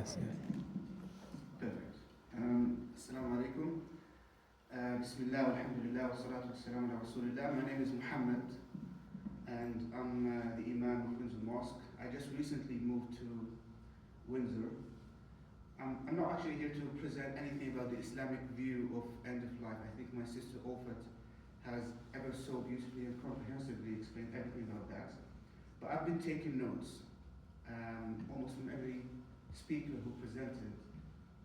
Yes, yeah. Perfect. Assalamu alaikum. Bismillah, alhamdulillah, wa salatu wa salam ala rasulillah. My name is Mohammed, and I'm the Imam of Windsor Mosque. I just recently moved to Windsor. I'm not actually here to present anything about the Islamic view of end of life. I think my sister Olfat has ever so beautifully and comprehensively explained everything about that. But I've been taking notes, almost from every speaker who presented.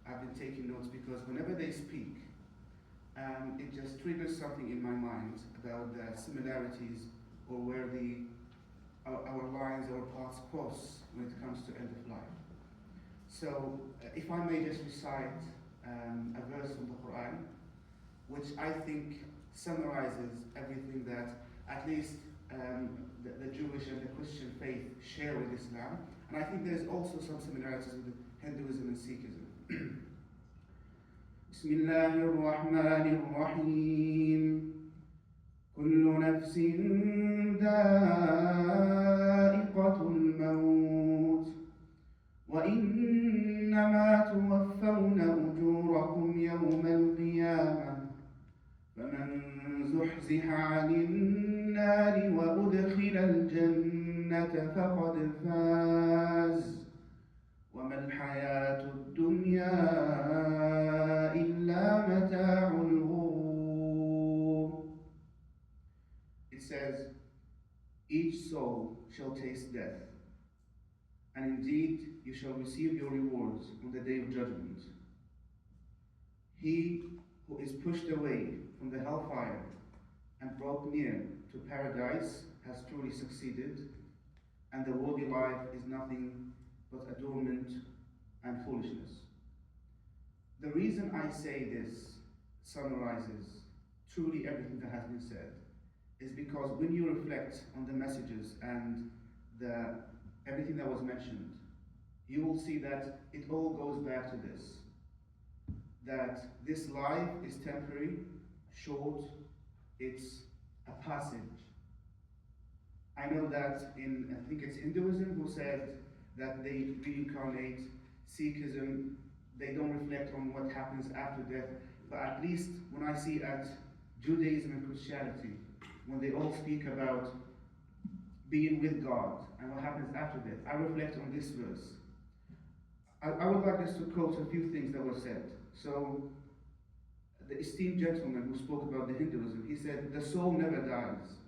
I've been taking notes because whenever they speak, it just triggers something in my mind about the similarities or where our lines, our paths cross when it comes to end of life. So, if I may just recite a verse from the Quran, which I think summarizes everything that at least the Jewish and the Christian faith share with Islam, and I think there's also some similarities with Hinduism and Sikhism. بسم الله الرحمن الرحيم كل نفس ذائقة الموت وإنما توفون أجوركم يوم القيامة فمن زحزح عن النار وأدخل الجنة فقد فاز وما الحياة الدنيا إلا متاع الغرور. It says, each soul shall taste death, and indeed you shall receive your rewards on the day of judgment. He who is pushed away from the hellfire and brought near to paradise has truly succeeded, and the worldly life is nothing but adornment and foolishness. The reason I say this summarizes truly everything that has been said is because when you reflect on the messages and everything that was mentioned, you will see that it all goes back to this, that this life is temporary, short, it's a passage. I know that I think it's Hinduism who said that they reincarnate. Sikhism, they don't reflect on what happens after death, but at least when I see at Judaism and Christianity, when they all speak about being with God and what happens after death, I reflect on this verse. I would like us to quote a few things that were said. So, the esteemed gentleman who spoke about the Hinduism, he said, the soul never dies.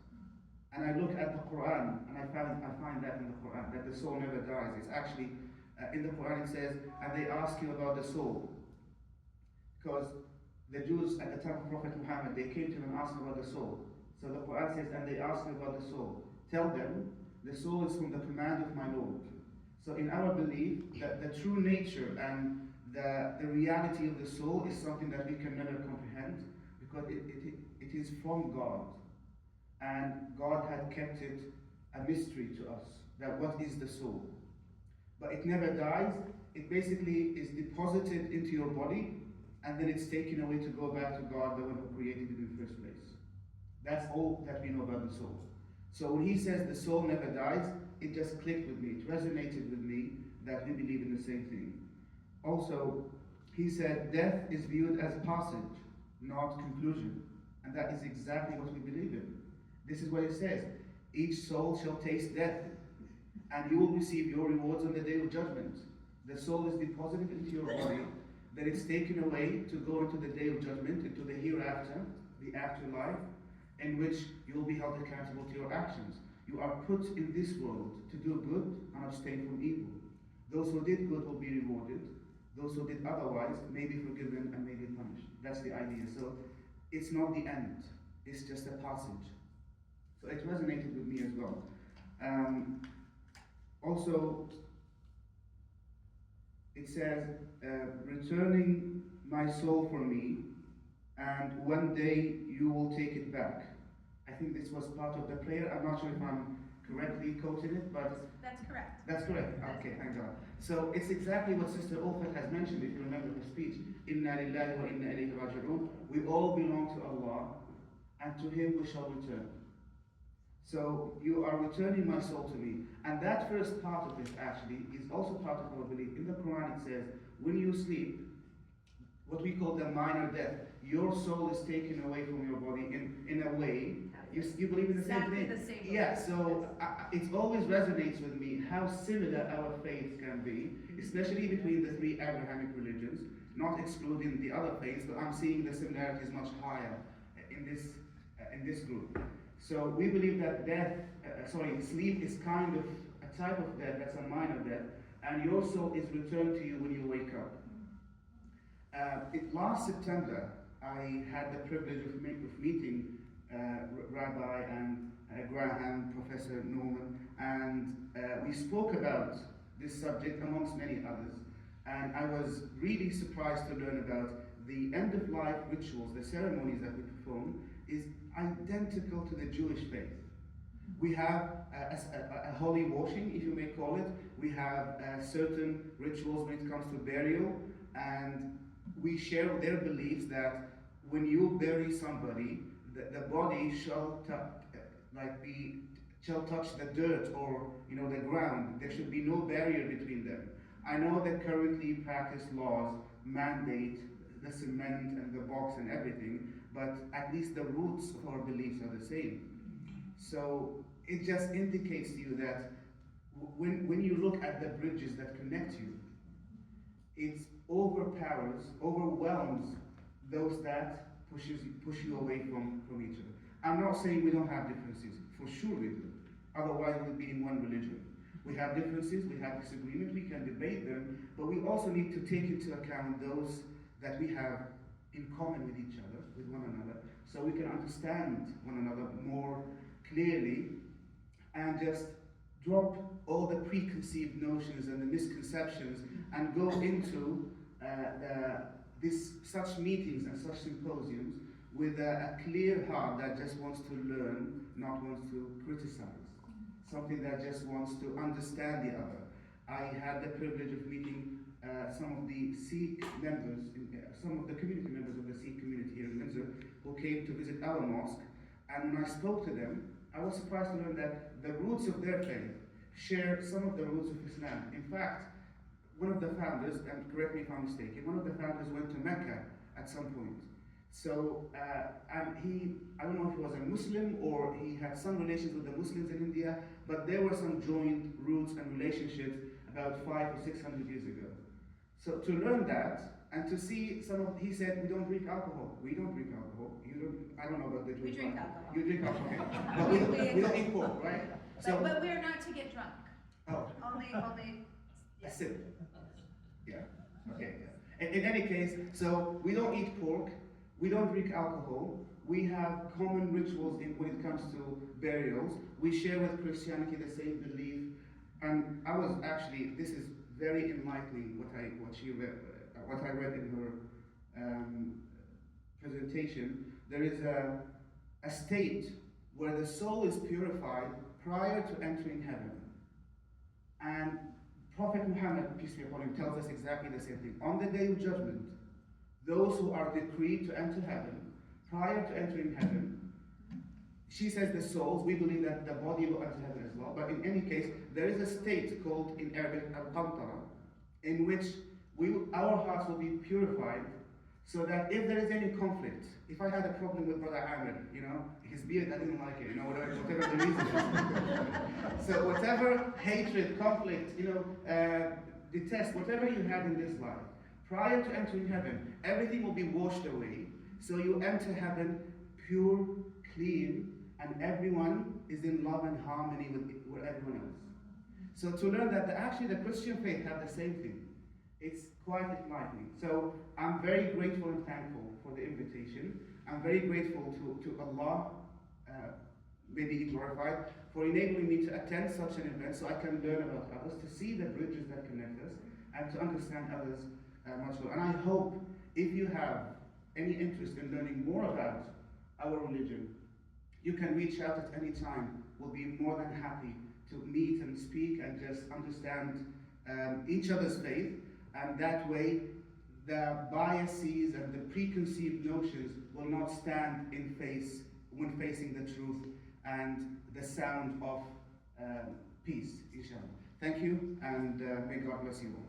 And I look at the Quran, and I find that in the Quran, that the soul never dies. It's actually, in the Quran it says, and they ask you about the soul. Because the Jews at the time of Prophet Muhammad, they came to him and asked him about the soul. So the Quran says, and they ask you about the soul. Tell them, the soul is from the command of my Lord. So in our belief, that the true nature and the reality of the soul is something that we can never comprehend, because it is from God. And God had kept it a mystery to us, that what is the soul. But it never dies. It basically is deposited into your body, and then it's taken away to go back to God, the one who created it in the first place. That's all that we know about the soul. So when he says the soul never dies, it just clicked with me, it resonated with me that we believe in the same thing. Also, he said death is viewed as passage, not conclusion. And that is exactly what we believe in. This is what it says, each soul shall taste death, and you will receive your rewards on the day of judgment. The soul is deposited into your body, then it's taken away to go into the day of judgment, into the hereafter, the afterlife, in which you will be held accountable to your actions. You are put in this world to do good and abstain from evil. Those who did good will be rewarded. Those who did otherwise may be forgiven and may be punished. That's the idea. So it's not the end. It's just a passage. So it resonated with me as well. Also, it says, returning my soul for me, and one day you will take it back. I think this was part of the prayer. I'm not sure if I'm correctly quoting it, but that's correct. That's correct. Okay, thank God. So it's exactly what Sister Olfat has mentioned, if you remember her speech. Inna lillahi wa inna ilayhi raji'un. We all belong to Allah, and to Him we shall return. So you are returning my soul to me. And that first part of this actually is also part of our belief. In the Quran it says, when you sleep, what we call the minor death, your soul is taken away from your body in a way. You believe in the same thing? The same Yeah, so it always resonates with me how similar our faiths can be, especially between the three Abrahamic religions, not excluding the other faiths, but I'm seeing the similarities much higher in this group. So we believe that sleep is kind of a type of death, that's a minor death, and your soul is returned to you when you wake up. Last September, I had the privilege of meeting Rabbi and Graham, Professor Norman, and we spoke about this subject amongst many others. And I was really surprised to learn about the end-of-life rituals, the ceremonies that we perform, is identical to the Jewish faith. We have a holy washing, if you may call it. We have certain rituals when it comes to burial, and we share their beliefs that when you bury somebody, the body shall touch the dirt or the ground. There should be no barrier between them. I know that currently practiced laws mandate the cement and the box and everything, but at least the roots of our beliefs are the same. So it just indicates to you that when you look at the bridges that connect you, it overwhelms those that push you away from each other. I'm not saying we don't have differences. For sure we do. Otherwise we'd be in one religion. We have differences, we have disagreements, we can debate them, but we also need to take into account those that we have in common with each other, with one another, so we can understand one another more clearly and just drop all the preconceived notions and the misconceptions and go into such meetings and such symposiums with a clear heart that just wants to learn, not wants to criticize. Something that just wants to understand the other. I had the privilege of meeting some of the Sikh members, some of the community members of the Sikh community here in Windsor, who came to visit our mosque. And when I spoke to them, I was surprised to learn that the roots of their faith share some of the roots of Islam. In fact, one of the founders, and correct me if I'm mistaken, one of the founders went to Mecca at some point. So, and I don't know if he was a Muslim or he had some relations with the Muslims in India, but there were some joint roots and relationships about 500 or 600 years ago. So to learn that, and to see he said, we don't drink alcohol. We don't drink alcohol. I don't know about the We drink alcohol. You drink alcohol. But we don't eat pork, right? But we are not to get drunk. Oh. Only, a sip. Yeah, okay. Yeah. In any case, so we don't eat pork, we don't drink alcohol, we have common rituals when it comes to burials, we share with Christianity the same belief, and this is very enlightening what I read in her presentation. There is a state where the soul is purified prior to entering heaven. And Prophet Muhammad, peace be upon him, tells us exactly the same thing. On the day of judgment, those who are decreed to enter heaven, prior to entering heaven, she says the souls, we believe that the body will enter heaven as well, but in any case, there is a state called in Arabic al-Qantara, in which our hearts will be purified, so that if there is any conflict, if I had a problem with Brother Amir, his beard, I didn't like it, whatever the reason is. So whatever hatred, conflict, detest, whatever you had in this life, prior to entering heaven, everything will be washed away. So you enter heaven pure, clean, and everyone is in love and harmony with everyone else. So to learn that actually the Christian faith have the same thing, it's quite enlightening. So I'm very grateful and thankful for the invitation. I'm very grateful to Allah, may He be glorified, for enabling me to attend such an event so I can learn about others, to see the bridges that connect us, and to understand others much more. And I hope if you have any interest in learning more about our religion, you can reach out at any time. We'll be more than happy to meet and speak and just understand each other's faith, and that way the biases and the preconceived notions will not stand when facing the truth and the sound of peace, inshallah. Thank you, and may God bless you all.